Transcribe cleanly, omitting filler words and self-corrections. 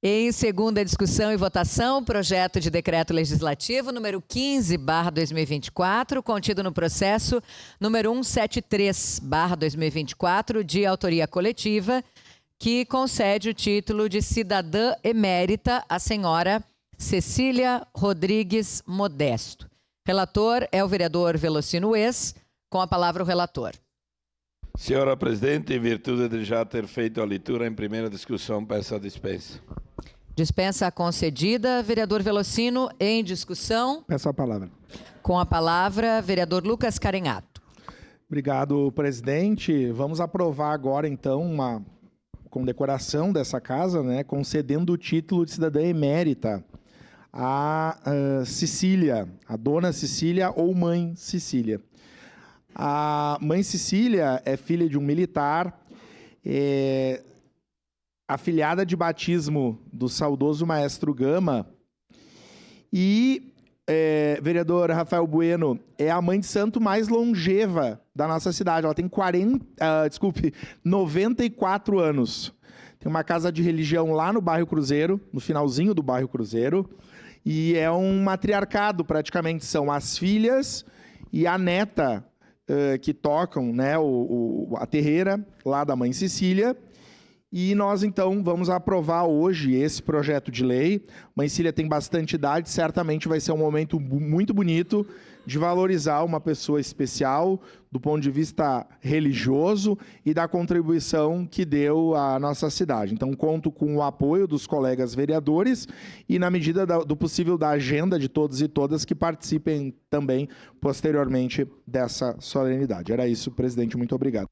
Em segunda discussão e votação, projeto de decreto legislativo número 15/2024, contido no processo número 173/2024, de autoria coletiva, que concede o título de cidadã emérita à senhora Cecília Rodrigues Modesto. Relator é o vereador Velocino Ex. Com a palavra o relator. Senhora Presidente, em virtude de já ter feito a leitura em primeira discussão, peço a dispensa. Dispensa concedida. Vereador Velocino, em discussão. Peço a palavra. Com a palavra, vereador Lucas Carenhato. Obrigado, presidente. Vamos aprovar agora, então, uma condecoração dessa casa, né, concedendo o título de cidadã emérita a Cecília, a dona Cecília ou mãe Cecília. A mãe Cecília é filha de um militar, afilhada de batismo do saudoso maestro Gama, e, vereador Rafael Bueno, é a mãe de santo mais longeva da nossa cidade. Ela tem 94 anos. Tem uma casa de religião lá no bairro Cruzeiro, no finalzinho do bairro Cruzeiro, e é um matriarcado praticamente. São as filhas e a neta que tocam, né, a terreira lá da mãe Cecília. E nós, então, vamos aprovar hoje esse projeto de lei. Mãe Cecília tem bastante idade, certamente vai ser um momento muito bonito de valorizar uma pessoa especial do ponto de vista religioso e da contribuição que deu à nossa cidade. Então, conto com o apoio dos colegas vereadores e, na medida do possível, da agenda de todos e todas que participem também posteriormente dessa solenidade. Era isso, presidente. Muito obrigado.